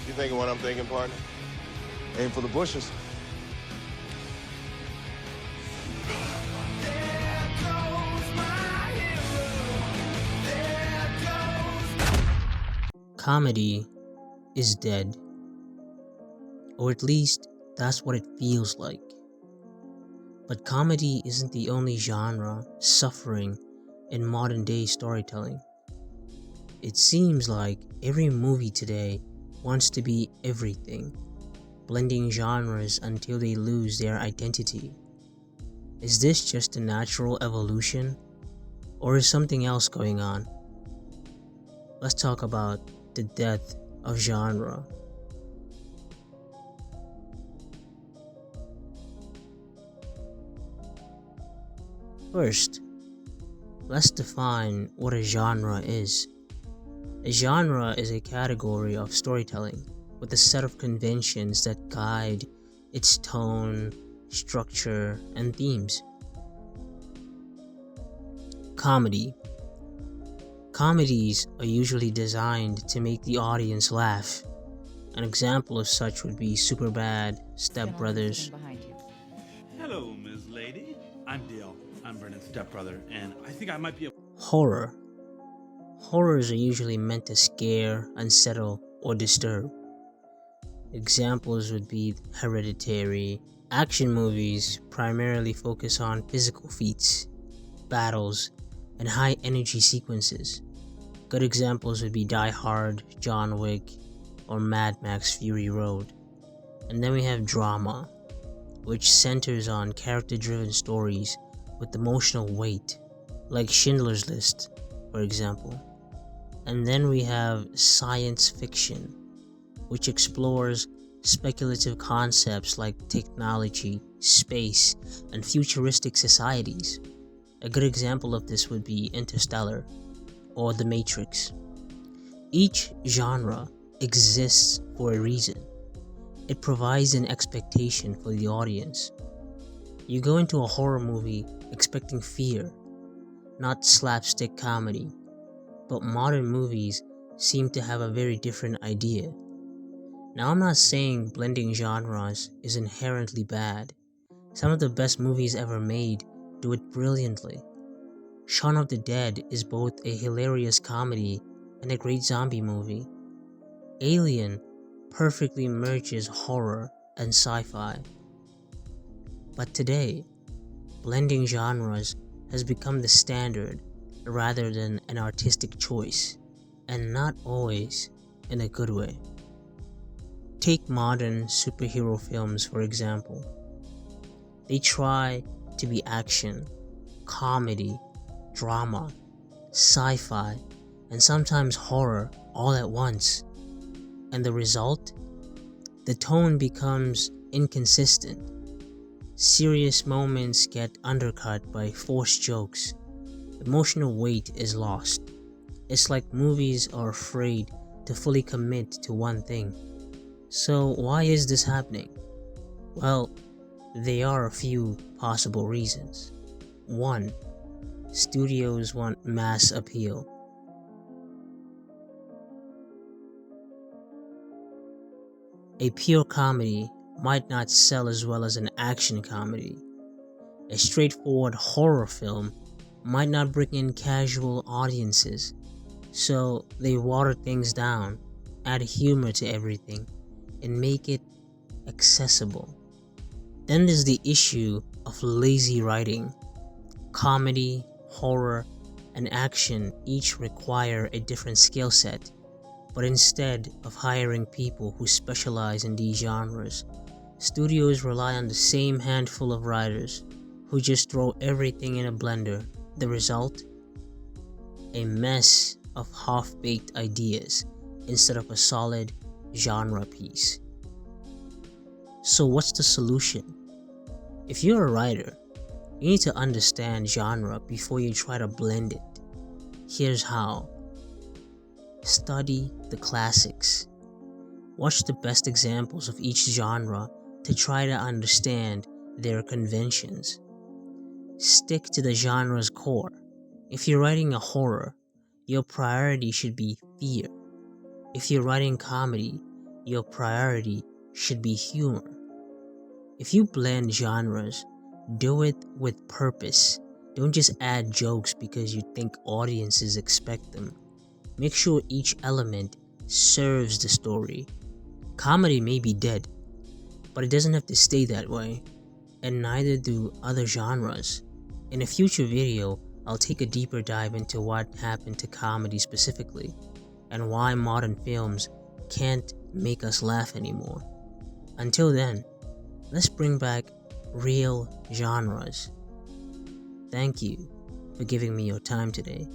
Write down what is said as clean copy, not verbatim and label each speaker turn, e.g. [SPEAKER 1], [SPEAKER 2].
[SPEAKER 1] You thinking what I'm thinking, partner?
[SPEAKER 2] Aim for the bushes.
[SPEAKER 3] Comedy is dead, or at least that's what it feels like. But comedy isn't the only genre suffering in modern day storytelling. It seems like every movie today wants to be everything, blending genres until they lose their identity. Is this just a natural evolution, or is something else going on? Let's talk about the death of genre. First, let's define what a genre is. A genre is a category of storytelling with a set of conventions that guide its tone, structure, and themes. Comedy. Comedies are usually designed to make the audience laugh. An example of such would be Superbad, Step Brothers.
[SPEAKER 4] Hello, Ms. Lady. I'm Dale. I'm Brennan's stepbrother, and I think I might be a
[SPEAKER 3] Horror. Horrors are usually meant to scare, unsettle, or disturb. Examples would be Hereditary. Action movies primarily focus on physical feats, battles, and high energy sequences. Good examples would be Die Hard, John Wick, or Mad Max Fury Road. And then we have drama, which centers on character-driven stories with emotional weight, like Schindler's List, for example. And then we have science fiction, which explores speculative concepts like technology, space, and futuristic societies. A good example of this would be Interstellar or The Matrix. Each genre exists for a reason. It provides an expectation for the audience. You go into a horror movie expecting fear, not slapstick comedy, but modern movies seem to have a very different idea. Now, I'm not saying blending genres is inherently bad. Some of the best movies ever made do it brilliantly. Shaun of the Dead is both a hilarious comedy and a great zombie movie. Alien perfectly merges horror and sci-fi. But today, blending genres has become the standard rather than an artistic choice, and not always in a good way. Take modern superhero films for example. They try to be action, comedy, drama, sci-fi, and sometimes horror all at once. And the result? The tone becomes inconsistent. Serious moments get undercut by forced jokes. Emotional weight is lost. It's like movies are afraid to fully commit to one thing. So why is this happening? Well, there are a few possible reasons. 1. Studios want mass appeal. A pure comedy might not sell as well as an action comedy. A straightforward horror film might not bring in casual audiences, so they water things down, add humor to everything, and make it accessible. Then there's the issue of lazy writing. Comedy, horror, and action each require a different skill set, but instead of hiring people who specialize in these genres, studios rely on the same handful of writers who just throw everything in a blender. The result? A mess of half-baked ideas instead of a solid genre piece. So what's the solution? If you're a writer, you need to understand genre before you try to blend it. Here's how. Study the classics. Watch the best examples of each genre to try to understand their conventions. Stick to the genre's core. If you're writing a horror, your priority should be fear. If you're writing comedy, your priority should be humor. If you blend genres, do it with purpose. Don't just add jokes because you think audiences expect them. Make sure each element serves the story. Comedy may be dead, but it doesn't have to stay that way, and neither do other genres. In a future video, I'll take a deeper dive into what happened to comedy specifically, and why modern films can't make us laugh anymore. Until then, let's bring back real genres. Thank you for giving me your time today.